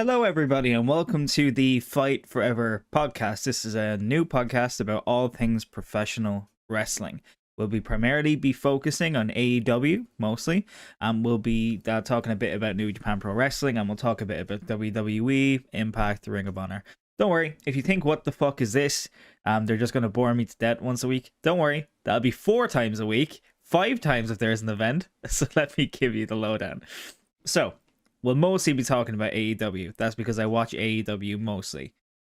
Hello, everybody, and welcome to the Fight Forever podcast. This is a new podcast about all things professional wrestling. We'll primarily be focusing on AEW mostly, and we'll be talking a bit about New Japan Pro Wrestling, and we'll talk a bit about WWE, Impact, Ring of Honor. Don't worry, if you think, what the fuck is this? They're just going to bore me to death once a week. Don't worry, that'll be 4 times a week, 5 times if there's an event. So let me give you the lowdown. So, we'll mostly be talking about AEW. That's because I watch AEW mostly.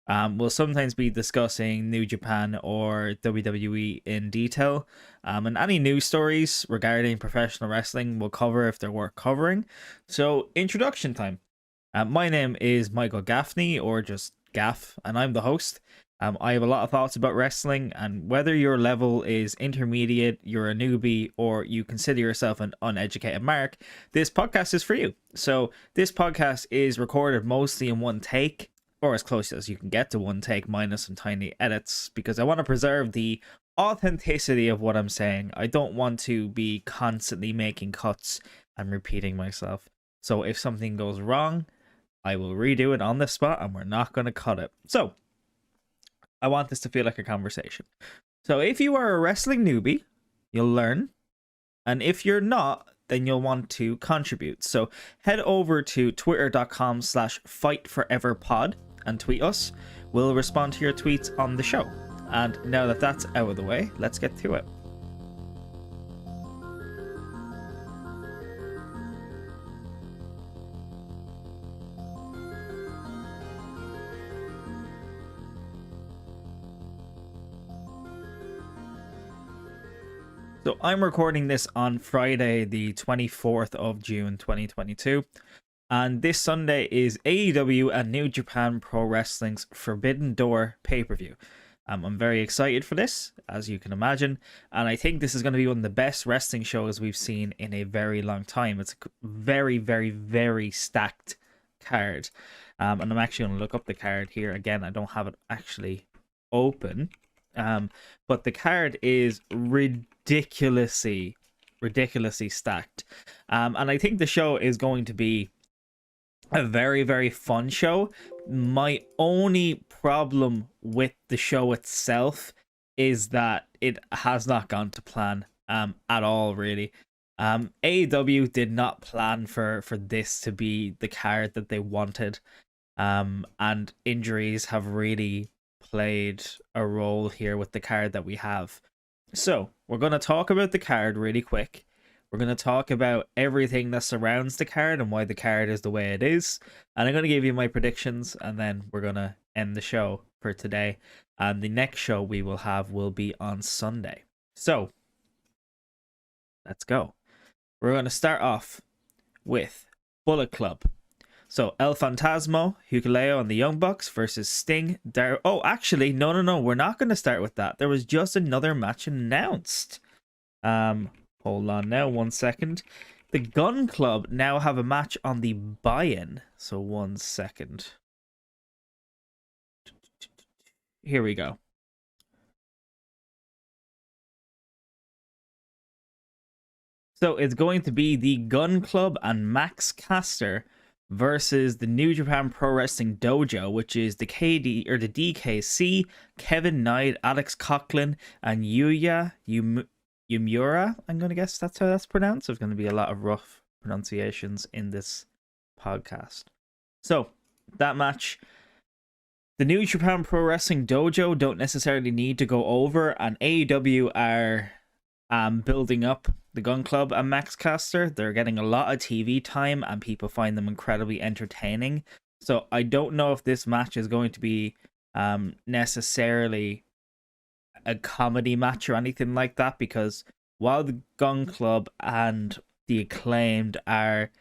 We'll sometimes be discussing New Japan or WWE in detail. And any news stories regarding professional wrestling we'll cover if they're worth covering. So, introduction time. My name is Michael Gaffney, or just Gaff, and I'm the host. I have a lot of thoughts about wrestling, and whether your level is intermediate, you're a newbie, or you consider yourself an uneducated mark, this podcast is for you. So this podcast is recorded mostly in one take, or as close as you can get to one take, minus some tiny edits, because I want to preserve the authenticity of what I'm saying. I don't want to be constantly making cuts and repeating myself. So if something goes wrong, I will redo it on the spot, and we're not going to cut it. So I want this to feel like a conversation. So if you are a wrestling newbie, you'll learn. And if you're not, then you'll want to contribute. So head over to twitter.com/fightforeverpod and tweet us. We'll respond to your tweets on the show. And now that that's out of the way, let's get to it. So I'm recording this on Friday, the 24th of June, 2022. And this Sunday is AEW and New Japan Pro Wrestling's Forbidden Door pay-per-view. I'm very excited for this, as you can imagine. And I think this is going to be one of the best wrestling shows we've seen in a very long time. It's a very, very, very stacked card. And I'm actually going to look up the card here. Again, I don't have it actually open. But the card is ridiculously stacked. And I think the show is going to be a very, very fun show. My only problem with the show itself is that it has not gone to plan at all, really. AEW did not plan for this to be the card that they wanted. And injuries have really played a role here with the card that we have. So we're going to talk about the card really quick. We're going to talk about everything that surrounds the card and why the card is the way it is. And I'm going to give you my predictions, and then we're going to end the show for today. And the next show we will have will be on Sunday. So let's go. We're going to start off with Bullet Club. So El Fantasmo, Hikuleo, and the Young Bucks versus Sting. Oh, actually, no. We're not going to start with that. There was just another match announced. Hold on now, 1 second. The Gun Club now have a match on the buy-in. So 1 second. Here we go. So it's going to be the Gun Club and Max Caster versus the New Japan Pro Wrestling Dojo, which is the KD or the DKC, Kevin Knight, Alex Coughlin, and Yuya Yumura. I'm gonna guess that's how that's pronounced. There's gonna be a lot of rough pronunciations in this podcast. So that match, the New Japan Pro Wrestling Dojo don't necessarily need to go over, and AEW are building up the Gun Club and Max Caster. They're getting a lot of TV time and people find them incredibly entertaining. So I don't know if this match is going to be necessarily a comedy match or anything like that, because while the Gun Club and the Acclaimed they're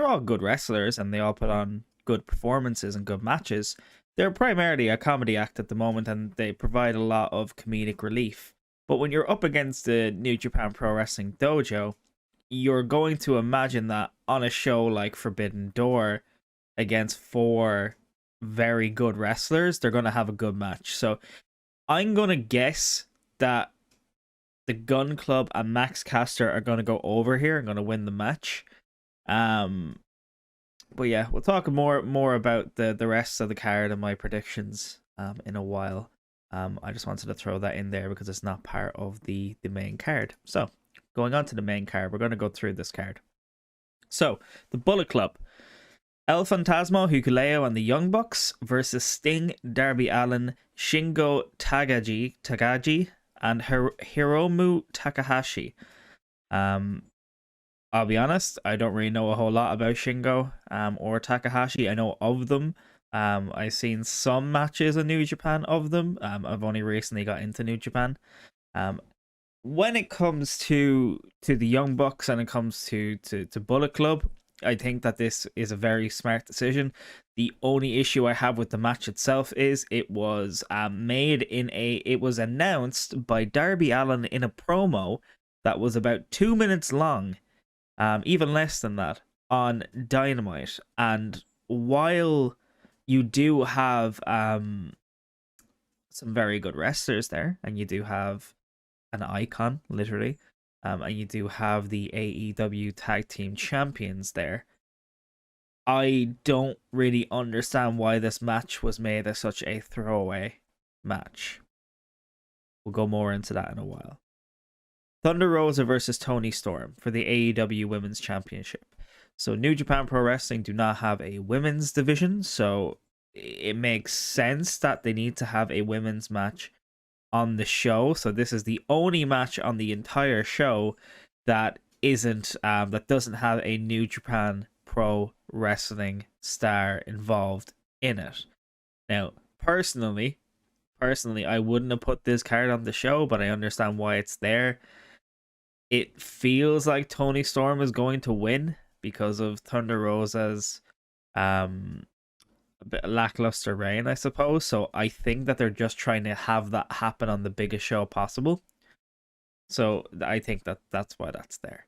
all good wrestlers and they all put on good performances and good matches, they're primarily a comedy act at the moment, and they provide a lot of comedic relief. But when you're up against the New Japan Pro Wrestling Dojo, you're going to imagine that on a show like Forbidden Door against 4 very good wrestlers, they're going to have a good match. So I'm going to guess that the Gun Club and Max Caster are going to go over here and going to win the match. But yeah, we'll talk more about the rest of the card and my predictions in a while. I just wanted to throw that in there because it's not part of the main card. So going on to the main card, we're going to go through this card. So the Bullet Club, El Fantasma, Hikuleo, and the Young Bucks versus Sting, Darby Allin, Shingo Takagi, and Hiromu Takahashi. I'll be honest, I don't really know a whole lot about Shingo or Takahashi. I know of them. I've seen some matches in New Japan of them. I've only recently got into New Japan. When it comes to the Young Bucks and it comes to Bullet Club, I think that this is a very smart decision. The only issue I have with the match itself is it was it was announced by Darby Allin in a promo that was about 2 minutes long, even less than that, on Dynamite. And while you do have some very good wrestlers there, and you do have an icon, literally, and you do have the AEW Tag Team Champions there, I don't really understand why this match was made as such a throwaway match. We'll go more into that in a while. Thunder Rosa versus Toni Storm for the AEW Women's Championship. So New Japan Pro Wrestling do not have a women's division, so it makes sense that they need to have a women's match on the show. So this is the only match on the entire show that doesn't have a New Japan Pro Wrestling star involved in it. Now, personally, I wouldn't have put this card on the show, but I understand why it's there. It feels like Toni Storm is going to win because of Thunder Rosa's a bit lackluster reign, I suppose. So I think that they're just trying to have that happen on the biggest show possible. So I think that's why that's there.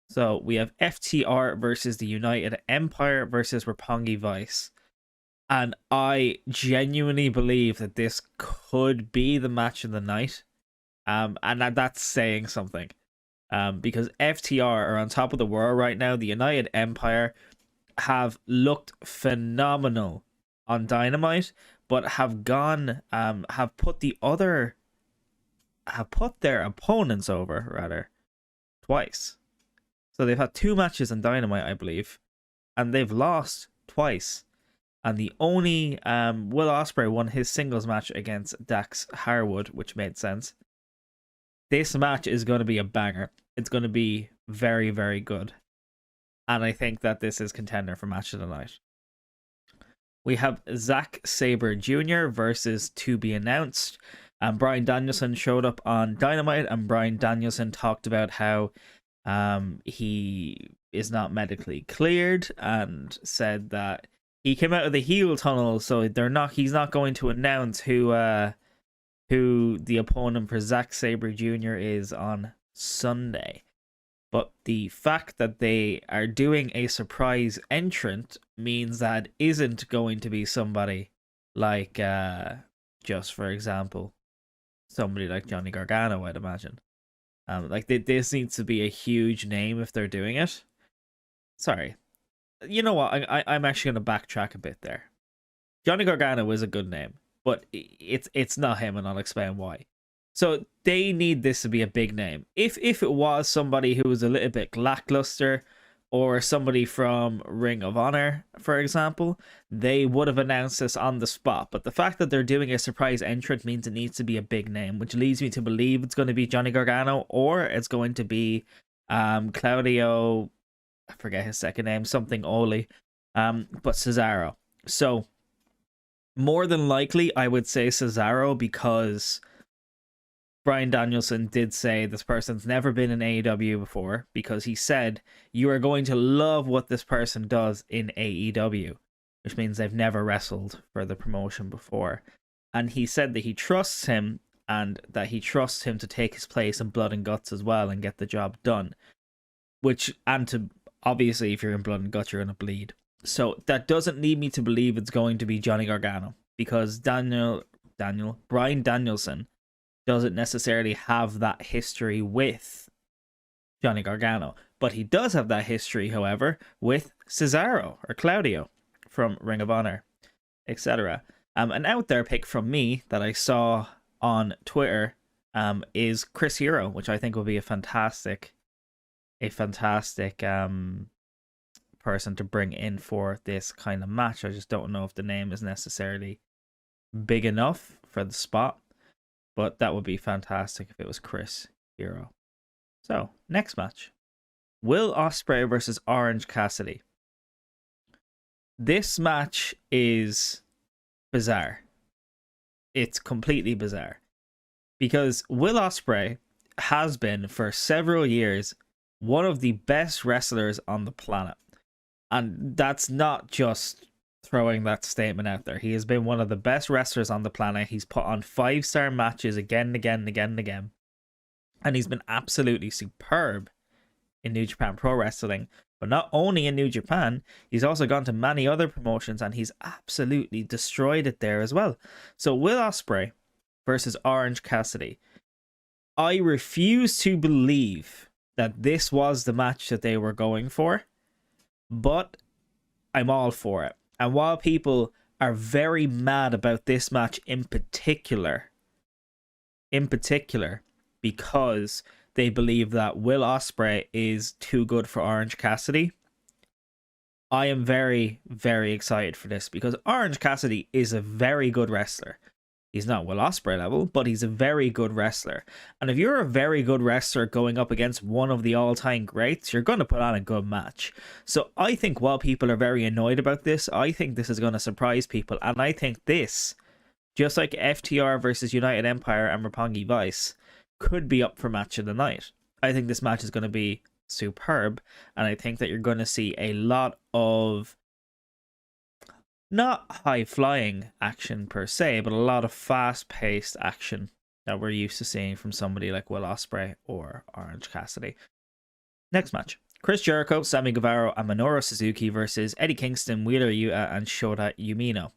So we have FTR versus the United Empire versus Roppongi Vice. And I genuinely believe that this could be the match of the night. And that's saying something. Because FTR are on top of the world right now. The United Empire have looked phenomenal on Dynamite, but have put their opponents over, rather, twice. So they've had 2 matches on Dynamite, I believe, and they've lost twice. And the only Will Ospreay won his singles match against Dax Harwood, which made sense. This match is going to be a banger. It's going to be very, very good. And I think that this is contender for match of the night. We have Zack Sabre Jr. versus To Be Announced. And Bryan Danielson showed up on Dynamite, and Bryan Danielson talked about how he is not medically cleared, and said that he came out of the heel tunnel, so he's not going to announce who the opponent for Zack Sabre Jr. is on Sunday. But the fact that they are doing a surprise entrant means that isn't going to be somebody like, just for example, somebody like Johnny Gargano, I'd imagine. This needs to be a huge name if they're doing it. Sorry. You know what? I'm actually going to backtrack a bit there. Johnny Gargano is a good name, but it's not him, and I'll explain why. So they need this to be a big name. If it was somebody who was a little bit lackluster, or somebody from Ring of Honor, for example, they would have announced this on the spot. But the fact that they're doing a surprise entrant means it needs to be a big name, which leads me to believe it's going to be Johnny Gargano, or it's going to be Claudio, I forget his second name, something Oli, but Cesaro. So more than likely, I would say Cesaro, because Bryan Danielson did say this person's never been in AEW before, because he said you are going to love what this person does in AEW, which means they've never wrestled for the promotion before. And he said that he trusts him, and that he trusts him to take his place in Blood and Guts as well and get the job done. Obviously, if you're in Blood and Guts, you're going to bleed. So that doesn't lead me to believe it's going to be Johnny Gargano, because Bryan Danielson doesn't necessarily have that history with Johnny Gargano. But he does have that history, however, with Cesaro or Claudio from Ring of Honor, etc. An out there pick from me that I saw on Twitter is Chris Hero, which I think will be a fantastic person to bring in for this kind of match. I just don't know if the name is necessarily big enough for the spot, but that would be fantastic if it was Chris Hero. So, next match. Will Ospreay versus Orange Cassidy. This match is bizarre. It's completely bizarre. Because Will Ospreay has been, for several years, one of the best wrestlers on the planet. And that's not just throwing that statement out there. He has been one of the best wrestlers on the planet. He's put on 5-star matches again and again and again and again. And he's been absolutely superb in New Japan Pro Wrestling. But not only in New Japan, he's also gone to many other promotions and he's absolutely destroyed it there as well. So Will Ospreay versus Orange Cassidy. I refuse to believe that this was the match that they were going for, but I'm all for it. And while people are very mad about this match in particular, because they believe that Will Ospreay is too good for Orange Cassidy, I am very, very excited for this because Orange Cassidy is a very good wrestler. He's not Will Ospreay level, but he's a very good wrestler. And if you're a very good wrestler going up against one of the all-time greats, you're going to put on a good match. So I think while people are very annoyed about this, I think this is going to surprise people. And I think this, just like FTR versus United Empire and Roppongi Vice, could be up for match of the night. I think this match is going to be superb. And I think that you're going to see a lot of not high-flying action per se, but a lot of fast-paced action that we're used to seeing from somebody like Will Ospreay or Orange Cassidy. Next match. Chris Jericho, Sammy Guevara, and Minoru Suzuki versus Eddie Kingston, Wheeler Yuta, and Shota Umino.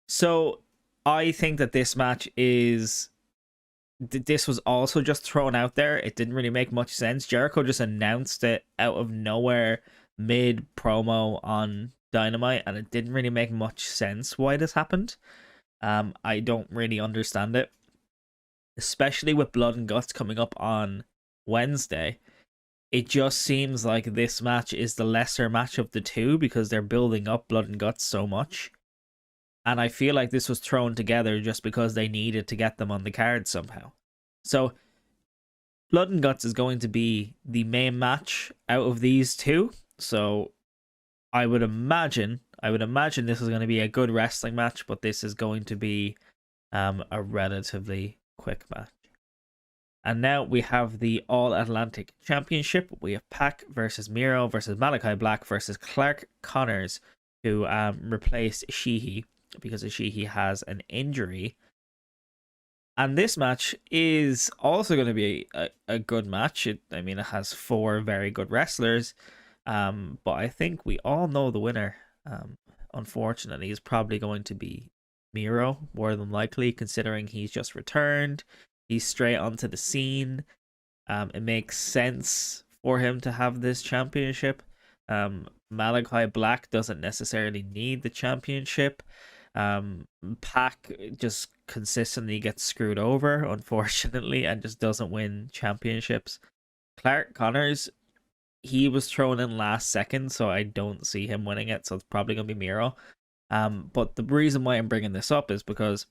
So, I think that this match is... This was also just thrown out there. It didn't really make much sense. Jericho just announced it out of nowhere, mid-promo on Dynamite, and it didn't really make much sense why this happened. I don't really understand it, especially with Blood and Guts coming up on Wednesday. It just seems like this match is the lesser match of the two because they're building up Blood and Guts so much, and I feel like this was thrown together just because they needed to get them on the card somehow. So Blood and Guts is going to be the main match out of these two, so I would imagine this is going to be a good wrestling match, but this is going to be a relatively quick match. And now we have the All Atlantic Championship. We have Pac versus Miro versus Malachi Black versus Clark Connors, who replaced Ishii because Ishii has an injury. And this match is also going to be a good match. It has 4 very good wrestlers. But I think we all know the winner, unfortunately, is probably going to be Miro, more than likely, considering he's just returned. He's straight onto the scene. It makes sense for him to have this championship. Malachi Black doesn't necessarily need the championship. Pac just consistently gets screwed over, unfortunately, and just doesn't win championships. Clark Connors, he was thrown in last second, so I don't see him winning it, so it's probably going to be Miro. But the reason why I'm bringing this up is because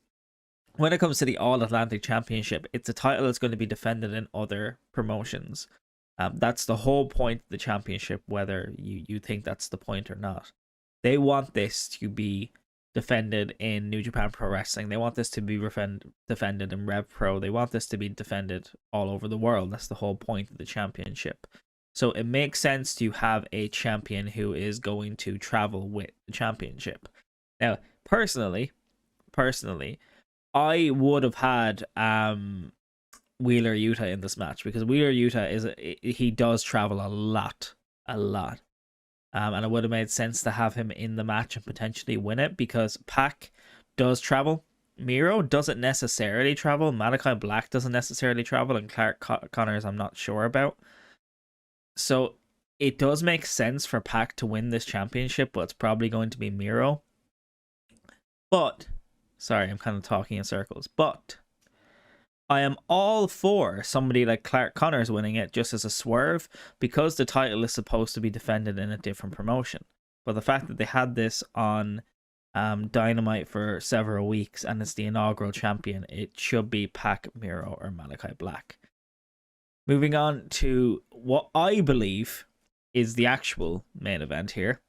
when it comes to the All-Atlantic Championship, it's a title that's going to be defended in other promotions. That's the whole point of the championship, whether you think that's the point or not. They want this to be defended in New Japan Pro Wrestling. They want this to be defended in Rev Pro. They want this to be defended all over the world. That's the whole point of the championship. So it makes sense to have a champion who is going to travel with the championship. Now, personally, I would have had Wheeler Yuta in this match because Wheeler Yuta he does travel a lot. And it would have made sense to have him in the match and potentially win it because Pac does travel. Miro doesn't necessarily travel. Malachi Black doesn't necessarily travel, and Clark Connors I'm not sure about. So it does make sense for Pac to win this championship, but it's probably going to be Miro. But, sorry, I'm kind of talking in circles. But I am all for somebody like Clark Connors winning it just as a swerve, because the title is supposed to be defended in a different promotion. But the fact that they had this on Dynamite for several weeks and it's the inaugural champion, it should be Pac, Miro, or Malachi Black. Moving on to what I believe is the actual main event here,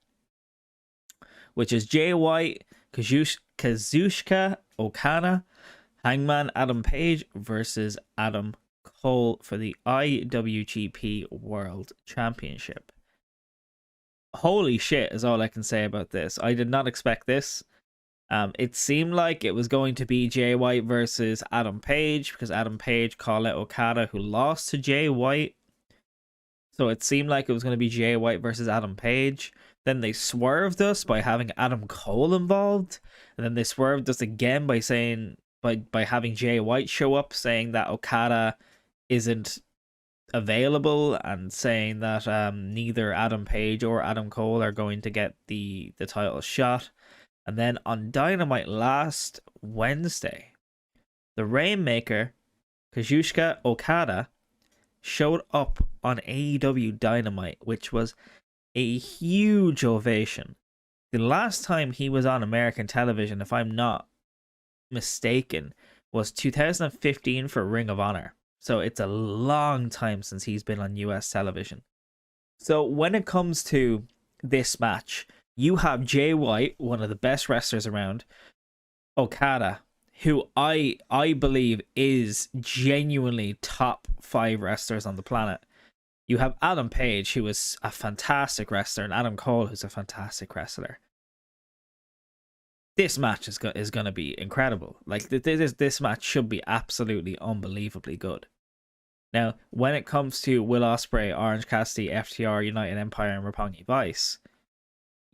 which is Jay White, Kazuchika Okada, Hangman Adam Page versus Adam Cole for the IWGP World Championship. Holy shit is all I can say about this. I did not expect this. It seemed like it was going to be Jay White versus Adam Page, because Adam Page called out Okada, who lost to Jay White. So it seemed like it was going to be Jay White versus Adam Page. Then they swerved us by having Adam Cole involved. And then they swerved us again by saying, by having Jay White show up, saying that Okada isn't available, and saying that neither Adam Page or Adam Cole are going to get the title shot. And then on Dynamite last Wednesday, the Rainmaker, Kazuchika Okada, showed up on AEW Dynamite, which was a huge ovation. The last time he was on American television, if I'm not mistaken, was 2015 for Ring of Honor. So it's a long time since he's been on US television. So when it comes to this match, you have Jay White, one of the best wrestlers around, Okada, who I believe is genuinely top 5 wrestlers on the planet. You have Adam Page, who is a fantastic wrestler, and Adam Cole, who's a fantastic wrestler. This match is going to be incredible. Like, this match should be absolutely unbelievably good. Now, when it comes to Will Ospreay, Orange Cassidy, FTR, United Empire, and Roppongi Vice,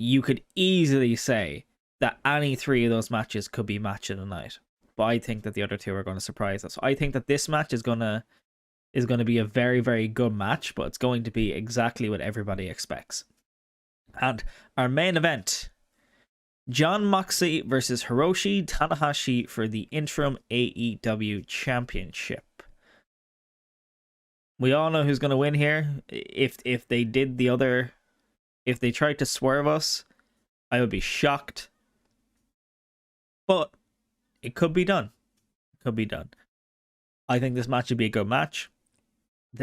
you could easily say that any 3 of those matches could be match of the night. But I think that the other 2 are going to surprise us. I think that this match is going to be a very, very good match, but it's going to be exactly what everybody expects. And our main event, Jon Moxley versus Hiroshi Tanahashi for the interim AEW Championship. We all know who's going to win here. If they tried to swerve us, I would be shocked. But it could be done. It could be done. I think this match would be a good match.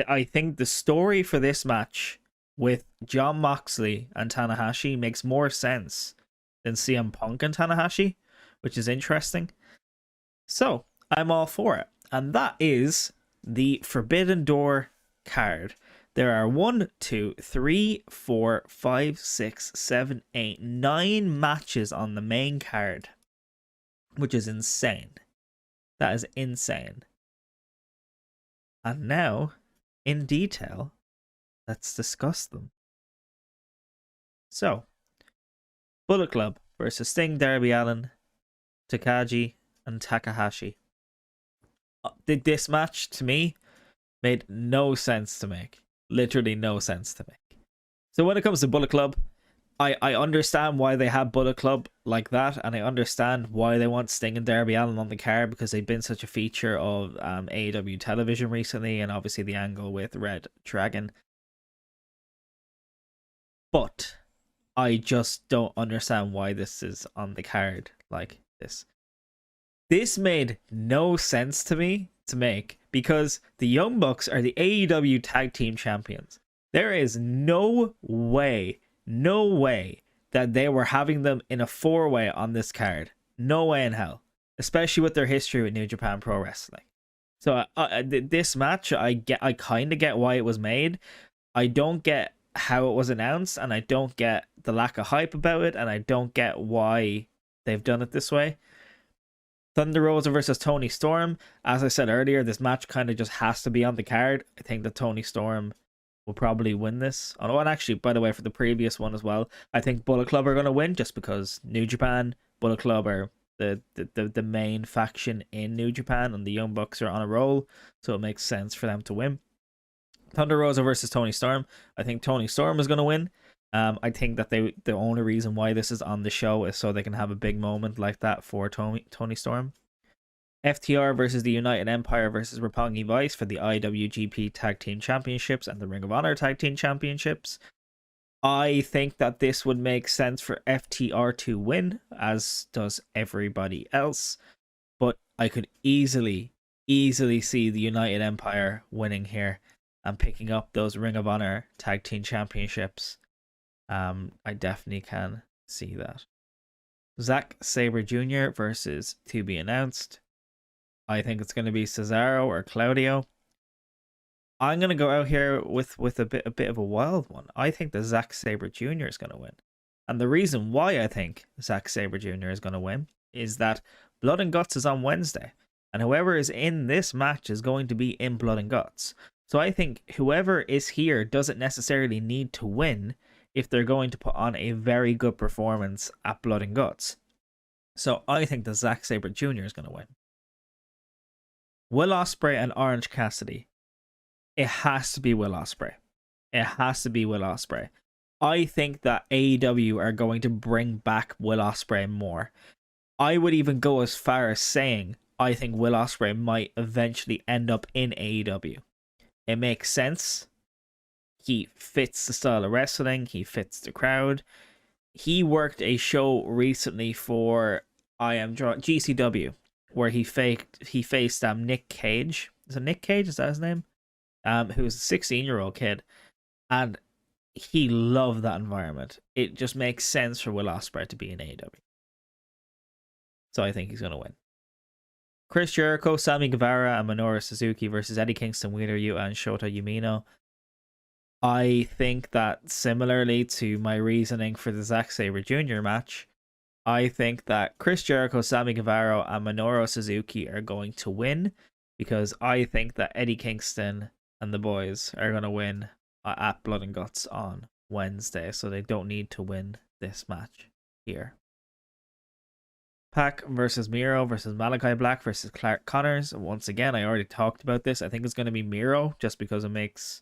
I think the story for this match with Jon Moxley and Tanahashi makes more sense than CM Punk and Tanahashi, which is interesting. So, I'm all for it. And that is the Forbidden Door card. There are 1, 2, 3, 4, 5, 6, 7, 8, 9 matches on the main card, which is insane. That is insane. And now, in detail, let's discuss them. So, Bullet Club versus Sting, Darby Allin, Takagi, and Takahashi. This match, to me, made no sense to make. Literally no sense to make. So when it comes to Bullet Club, I understand why they have Bullet Club like that, and I understand why they want Sting and Darby Allin on the card, because they've been such a feature of AEW television recently, and obviously the angle with Red Dragon. But I just don't understand why this is on the card like this. This made no sense to me to make, because the Young Bucks are the AEW Tag Team Champions. There is no way that they were having them in a 4-way on this card. No way in hell. Especially with their history with New Japan Pro Wrestling. So this match, I kind of get why it was made. I don't get how it was announced, and I don't get the lack of hype about it, and I don't get why they've done it this way. Thunder Rosa versus Toni Storm. As I said earlier, this match kind of just has to be on the card. I think that Toni Storm will probably win this. Oh, and actually, by the way, for the previous one as well, I think Bullet Club are going to win, just because New Japan, Bullet Club are the main faction in New Japan, and the Young Bucks are on a roll, so it makes sense for them to win. Thunder Rosa versus Tony Storm. I think Tony Storm is going to win. I think that the only reason why this is on the show is so they can have a big moment like that for Tony Storm. FTR versus the United Empire versus Roppongi Vice for the IWGP Tag Team Championships and the Ring of Honor Tag Team Championships. I think that this would make sense for FTR to win, as does everybody else. But I could easily see the United Empire winning here and picking up those Ring of Honor Tag Team Championships. I definitely can see that. Zack Sabre Jr. versus to be announced. I think it's going to be Cesaro or Claudio. I'm going to go out here with a bit of a wild one. I think that Zack Sabre Jr. is going to win. And the reason why I think Zack Sabre Jr. is going to win is that Blood and Guts is on Wednesday. And whoever is in this match is going to be in Blood and Guts. So I think whoever is here doesn't necessarily need to win if they're going to put on a very good performance at Blood and Guts. So I think that Zack Sabre Jr. is going to win. Will Ospreay and Orange Cassidy. It has to be Will Ospreay. It has to be Will Ospreay. I think that AEW are going to bring back Will Ospreay more. I would even go as far as saying I think Will Ospreay might eventually end up in AEW. It makes sense. He fits the style of wrestling. He fits the crowd. He worked a show recently for GCW where he faced Nick Cage. Is it Nick Cage? Is that his name? Who was a 16-year-old kid, and he loved that environment. It just makes sense for Will Ospreay to be in AEW. So I think he's going to win. Chris Jericho, Sammy Guevara, and Minoru Suzuki versus Eddie Kingston, Wheeler Yuta, and Shota Umino. I think that similarly to my reasoning for the Zack Sabre Jr. match, I think that Chris Jericho, Sammy Guevara, and Minoru Suzuki are going to win because I think that Eddie Kingston and the boys are going to win at Blood and Guts on Wednesday, so they don't need to win this match here. Pac versus Miro versus Malachi Black versus Clark Connors. Once again, I already talked about this. I think it's going to be Miro just because it makes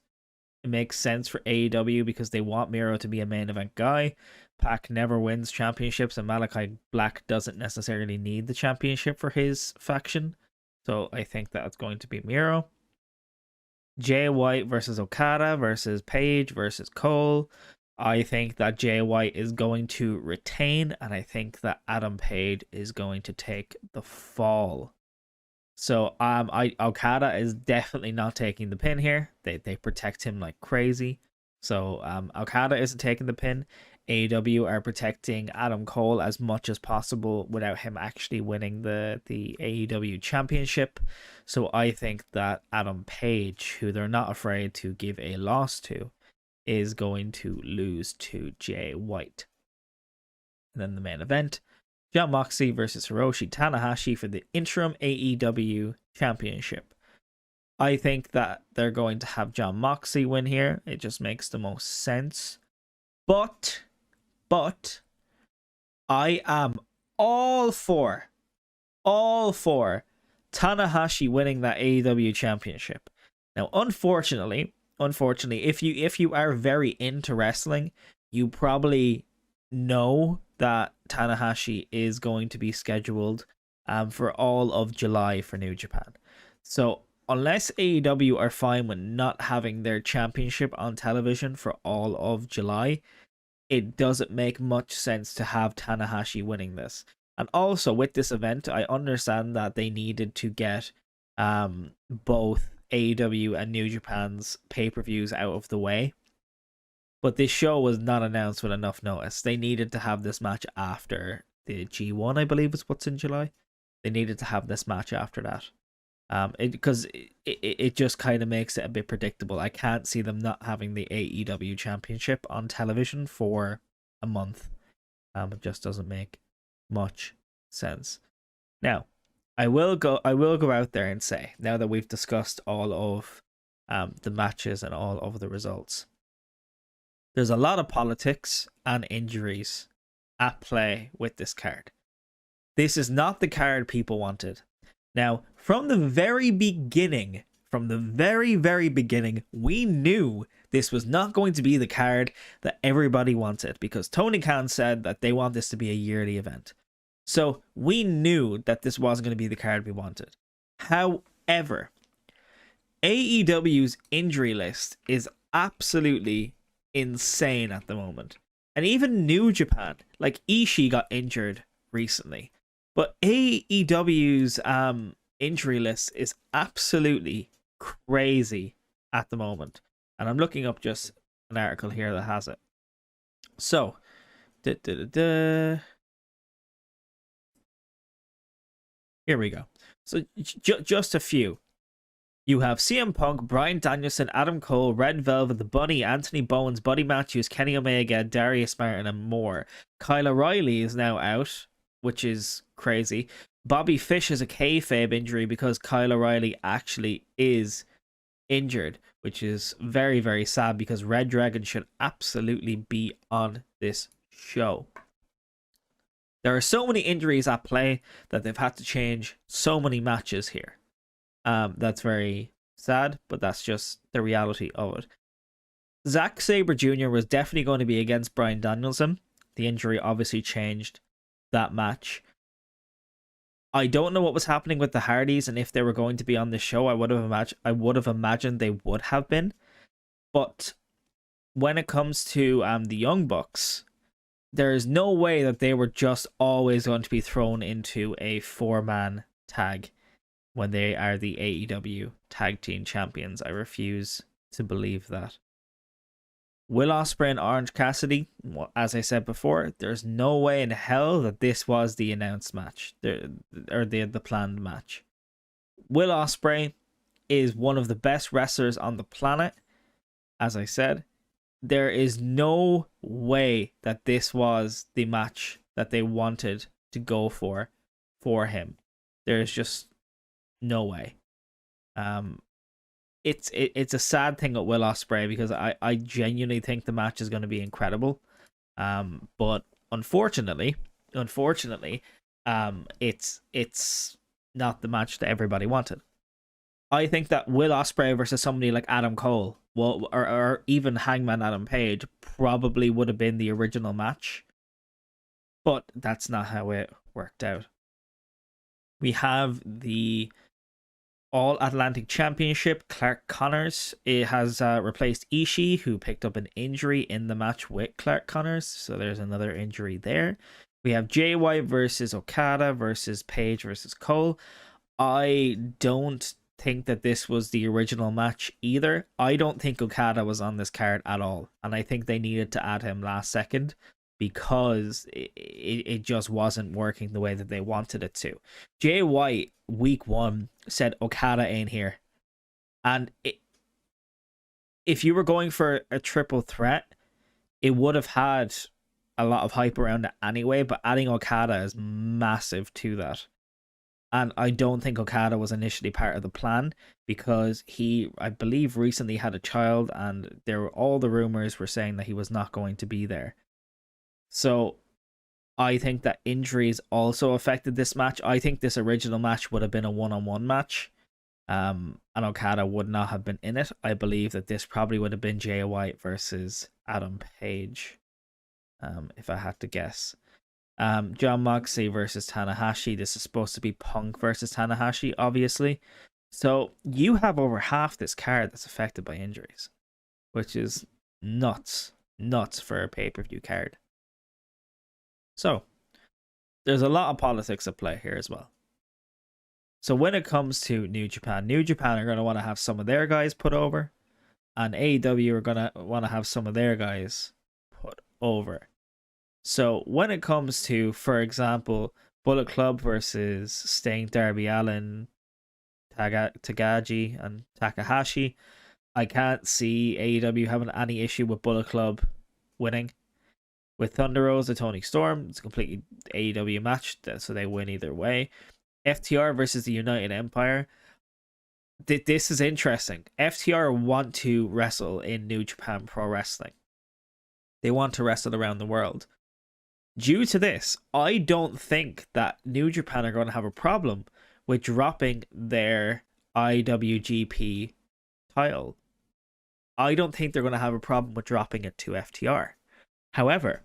sense for AEW because they want Miro to be a main event guy. Pac never wins championships and Malachi Black doesn't necessarily need the championship for his faction. So I think that's going to be Miro. Jay White versus Okada versus Page versus Cole. I think that Jay White is going to retain, and I think that Adam Page is going to take the fall. So Okada is definitely not taking the pin here. They protect him like crazy. So Okada isn't taking the pin. AEW are protecting Adam Cole as much as possible without him actually winning the AEW championship. So I think that Adam Page, who they're not afraid to give a loss to, is going to lose to Jay White. And then the main event, Jon Moxley versus Hiroshi Tanahashi for the interim AEW championship. I think that they're going to have Jon Moxley win here. It just makes the most sense. But I am all for Tanahashi winning that AEW championship. Now, unfortunately, if you are very into wrestling, you probably know that Tanahashi is going to be scheduled for all of July for New Japan. So unless AEW are fine with not having their championship on television for all of July, it doesn't make much sense to have Tanahashi winning this. And also with this event, I understand that they needed to get both AEW and New Japan's pay-per-views out of the way. But this show was not announced with enough notice. They needed to have this match after the G1, I believe is what's in July. They needed to have this match after that. Because it just kind of makes it a bit predictable. I can't see them not having the AEW championship on television for a month. It just doesn't make much sense. Now, I will go out there and say, now that we've discussed all of the matches and all of the results, there's a lot of politics and injuries at play with this card. This is not the card people wanted. Now, from the very beginning, from the very, very beginning, we knew this was not going to be the card that everybody wanted, because Tony Khan said that they want this to be a yearly event. So we knew that this wasn't going to be the card we wanted. However, AEW's injury list is absolutely insane at the moment. And even New Japan, like Ishii got injured recently. But AEW's injury list is absolutely crazy at the moment. And I'm looking up just an article here that has it. So, here we go. So, just a few. You have CM Punk, Bryan Danielson, Adam Cole, Red Velvet, The Bunny, Anthony Bowens, Buddy Matthews, Kenny Omega, Darius Martin, and more. Kyle O'Reilly is now out, which is crazy. Bobby Fish has a kayfabe injury because Kyle O'Reilly actually is injured, which is very, very sad because Red Dragon should absolutely be on this show. There are so many injuries at play that they've had to change so many matches here. That's very sad, but that's just the reality of it. Zack Sabre Jr. was definitely going to be against Bryan Danielson. The injury obviously changed that match. I don't know what was happening with the Hardys, and if they were going to be on the show, I would have imagined they would have been. But when it comes to the Young Bucks, there is no way that they were just always going to be thrown into a 4-man tag when they are the AEW Tag Team Champions. I refuse to believe that. Will Ospreay and Orange Cassidy, as I said before, there's no way in hell that this was the announced match, the planned match. Will Ospreay is one of the best wrestlers on the planet, as I said. There is no way that this was the match that they wanted to go for him. There's just no way. It's a sad thing with Will Ospreay because I genuinely think the match is going to be incredible. But unfortunately, it's not the match that everybody wanted. I think that Will Ospreay versus somebody like Adam Cole, well, or even Hangman Adam Page, probably would have been the original match. But that's not how it worked out. We have the All Atlantic Championship. Clark Connors, it has replaced Ishii, who picked up an injury in the match with Clark Connors. So there's another injury there. We have Jay White versus Okada versus Page versus Cole. I don't think that this was the original match either. I don't think Okada was on this card at all. And I think they needed to add him last second because it just wasn't working the way that they wanted it to. Jay White, week 1, said Okada ain't here. And if you were going for a triple threat, it would have had a lot of hype around it anyway, but adding Okada is massive to that. And I don't think Okada was initially part of the plan because he, I believe, recently had a child, and all the rumors were saying that he was not going to be there. So I think that injuries also affected this match. I think this original match would have been a one-on-one match, and Okada would not have been in it. I believe that this probably would have been Jay White versus Adam Page, if I had to guess. Jon Moxley versus Tanahashi. This is supposed to be Punk versus Tanahashi, obviously. So you have over half this card that's affected by injuries, which is nuts for a pay-per-view card. So there's a lot of politics at play here as well. So when it comes to New Japan are going to want to have some of their guys put over, and AEW are going to want to have some of their guys put over. So when it comes to, for example, Bullet Club versus Sting, Darby Allin, Tagaji, and Takahashi, I can't see AEW having any issue with Bullet Club winning. With Thunder Rose and Tony Storm, it's a completely AEW match, so they win either way. FTR versus the United Empire. This is interesting. FTR want to wrestle in New Japan Pro Wrestling. They want to wrestle around the world. Due to this, I don't think that New Japan are going to have a problem with dropping their IWGP title, I don't think they're going to have a problem with dropping it to FTR. However,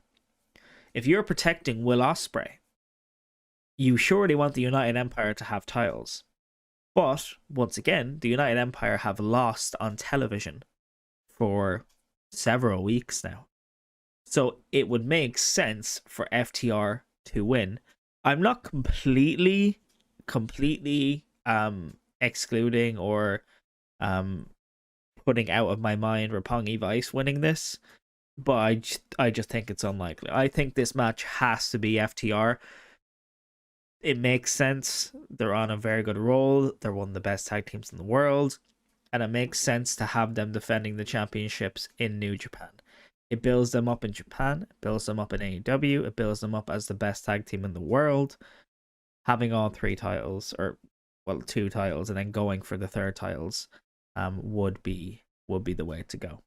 if you're protecting Will Ospreay, you surely want the United Empire to have titles. But, once again, the United Empire have lost on television for several weeks now. So it would make sense for FTR to win. I'm not completely excluding or putting out of my mind Roppongi Vice winning this, but I just think it's unlikely. I think this match has to be FTR. It makes sense. They're on a very good roll. They're one of the best tag teams in the world, and it makes sense to have them defending the championships in New Japan. It builds them up in Japan, it builds them up in AEW, it builds them up as the best tag team in the world. Having all 3 titles, or 2 titles, and then going for the 3rd titles, would be the way to go.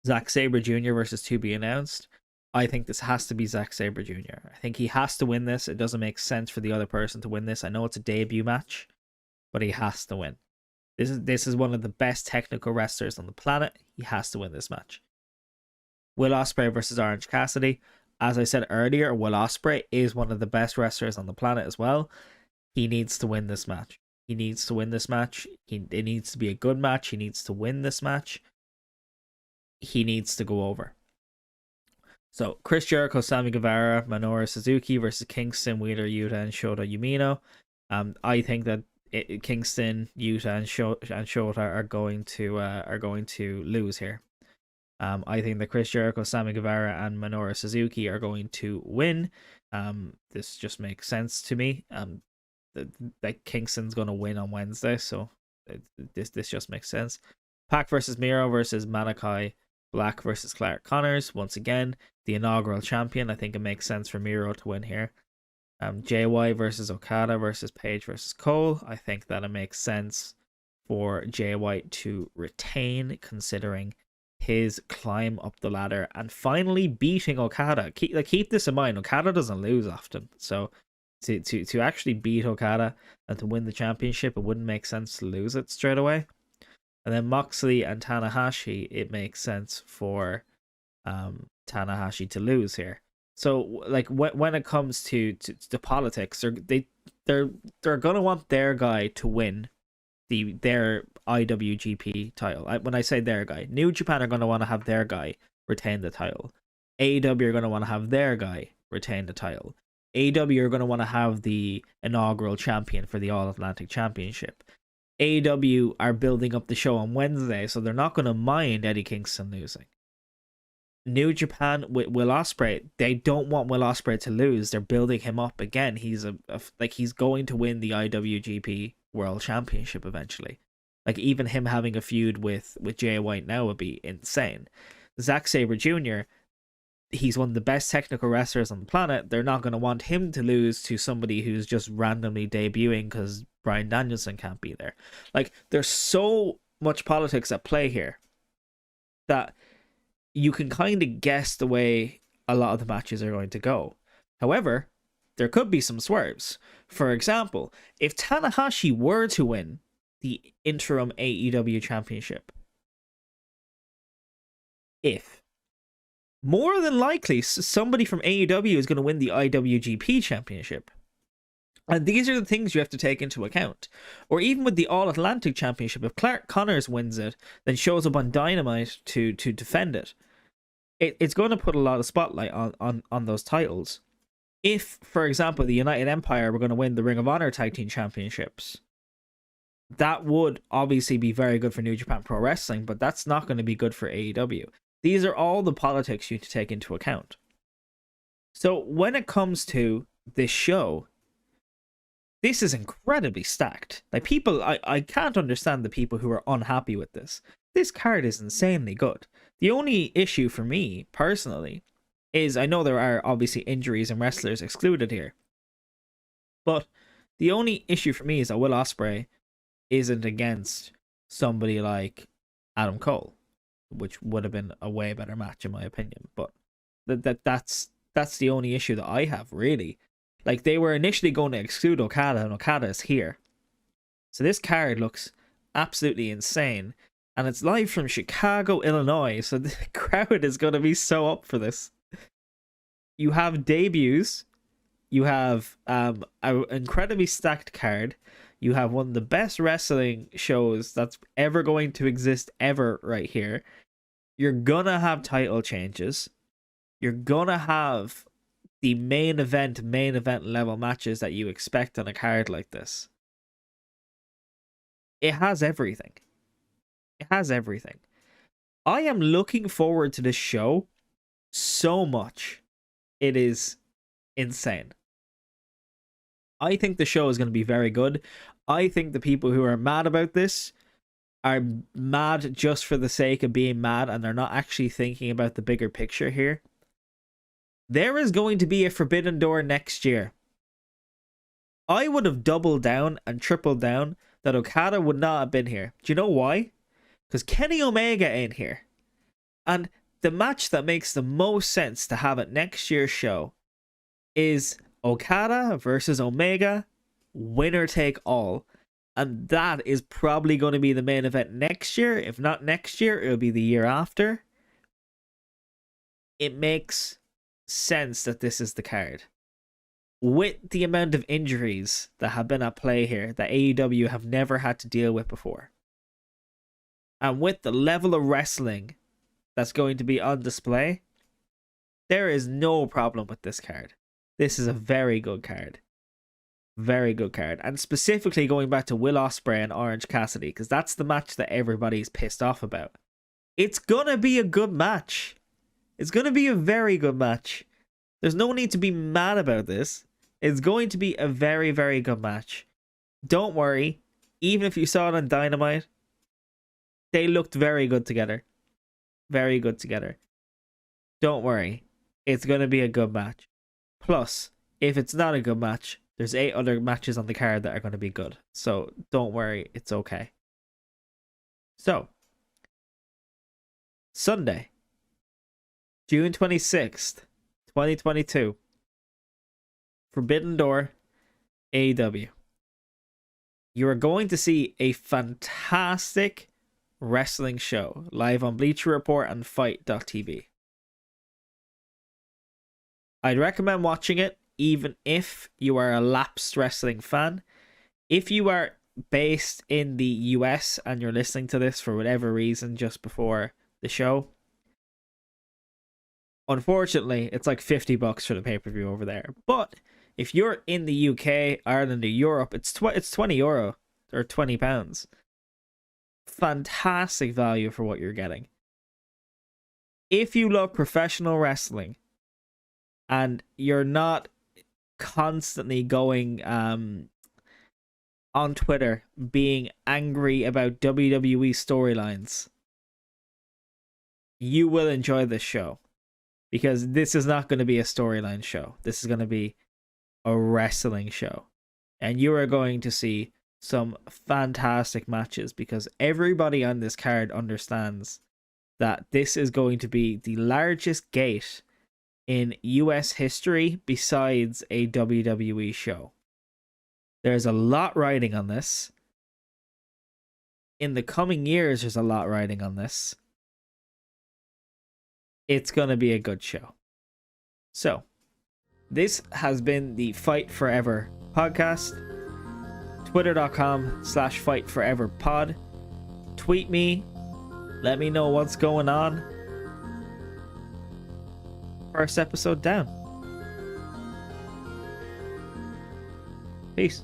Zack Sabre Jr. versus To Be Announced. I think this has to be Zack Sabre Jr. I think he has to win this. It doesn't make sense for the other person to win this. I know it's a debut match, but he has to win. This is one of the best technical wrestlers on the planet. He has to win this match. Will Ospreay versus Orange Cassidy. As I said earlier, Will Ospreay is one of the best wrestlers on the planet as well. He needs to win this match. He needs to win this match. It needs to be a good match. He needs to win this match. He needs to go over. So, Chris Jericho, Sammy Guevara, Minoru Suzuki versus Kingston, Wheeler Yuta, and Shota Umino. I think that Kingston, Yuta, and Shota are going to lose here. I think that Chris Jericho, Sammy Guevara, and Minoru Suzuki are going to win. This just makes sense to me. That Kingston's going to win on Wednesday, so this just makes sense. Pac versus Miro versus Malachi Black versus Clark Connors. Once again, the inaugural champion. I think it makes sense for Miro to win here. JY versus Okada versus Page versus Cole. I think that it makes sense for JY to retain, considering his climb up the ladder and finally beating Okada. Keep this in mind. Okada doesn't lose often, so to actually beat Okada and to win the championship, it wouldn't make sense to lose it straight away. And then Moxley and Tanahashi, it makes sense for Tanahashi to lose here. So like when it comes to politics, they're gonna want their guy to win their IWGP title. When I say their guy, New Japan are gonna want to have their guy retain the title. AEW are gonna want to have their guy retain the title. AEW are gonna want to have the inaugural champion for the All Atlantic Championship. AEW are building up the show on Wednesday, so they're not gonna mind Eddie Kingston losing. New Japan with Will Ospreay, they don't want Will Ospreay to lose. They're building him up again. He's he's going to win the IWGP World Championship eventually. Like, even him having a feud with Jay White now would be insane. Zack Sabre Jr., he's one of the best technical wrestlers on the planet. They're not going to want him to lose to somebody who's just randomly debuting because Bryan Danielson can't be there. Like, there's so much politics at play here that you can kind of guess the way a lot of the matches are going to go. However, there could be some swerves. For example, if Tanahashi were to win the interim AEW championship, more than likely somebody from AEW is going to win the IWGP championship. And these are the things you have to take into account. Or even with the All Atlantic Championship, if Clark Connors wins it, then shows up on Dynamite to defend it, it's going to put a lot of spotlight on those titles. If, for example, the United Empire were going to win the Ring of Honor Tag Team Championships, that would obviously be very good for New Japan Pro Wrestling, but that's not going to be good for AEW. These are all the politics you need to take into account. So when it comes to this show, this is incredibly stacked. Like, people, I can't understand the people who are unhappy with this. This card is insanely good. The only issue for me, personally, is I know there are obviously injuries and wrestlers excluded here. But the only issue for me is that Will Ospreay isn't against somebody like Adam Cole, which would have been a way better match in my opinion. But that's the only issue that I have, really. Like, they were initially going to exclude Okada, and Okada is here. So this card looks absolutely insane. And it's live from Chicago, Illinois. So the crowd is going to be so up for this. You have debuts. You have an incredibly stacked card. You have one of the best wrestling shows that's ever going to exist ever right here. You're going to have title changes. You're going to have the main event level matches that you expect on a card like this. It has everything. It has everything. I am looking forward to this show so much. It is insane. I think the show is going to be very good. I think the people who are mad about this are mad just for the sake of being mad, and they're not actually thinking about the bigger picture here. There is going to be a Forbidden Door next year. I would have doubled down and tripled down that Okada would not have been here. Do you know why? Because Kenny Omega ain't here. And the match that makes the most sense to have at next year's show is Okada versus Omega, winner take all. And that is probably going to be the main event next year. If not next year, it'll be the year after. It makes sense that this is the card. With the amount of injuries that have been at play here that AEW have never had to deal with before, and with the level of wrestling that's going to be on display, there is no problem with this card. This is a very good card. Very good card. And specifically going back to Will Ospreay and Orange Cassidy, because that's the match that everybody's pissed off about. It's gonna be a good match. It's gonna be a very good match. There's no need to be mad about this. It's going to be a very, very good match. Don't worry. Even if you saw it on Dynamite, they looked very good together. Very good together. Don't worry. It's going to be a good match. Plus, if it's not a good match, there's 8 other matches on the card that are going to be good. So don't worry. It's okay. So, Sunday, June 26th, 2022. Forbidden Door, AEW. You are going to see a fantastic wrestling show live on Bleacher Report and Fight.tv. I'd recommend watching it even if you are a lapsed wrestling fan. If you are based in the US and you're listening to this for whatever reason just before the show, unfortunately, it's like $50 for the pay-per-view over there. But if you're in the UK, Ireland, or Europe, it's €20 or £20. Fantastic value for what you're getting. If you love professional wrestling and you're not constantly going on Twitter being angry about WWE storylines, you will enjoy this show. Because this is not going to be a storyline show. This is going to be a wrestling show. And you are going to see some fantastic matches because everybody on this card understands that this is going to be the largest gate in US history besides a WWE show. There's a lot riding on this. In the coming years, there's a lot riding on this. It's going to be a good show. So, this has been the Fight Forever podcast. Twitter.com/FightForeverPod. Tweet me. Let me know what's going on. First episode down. Peace.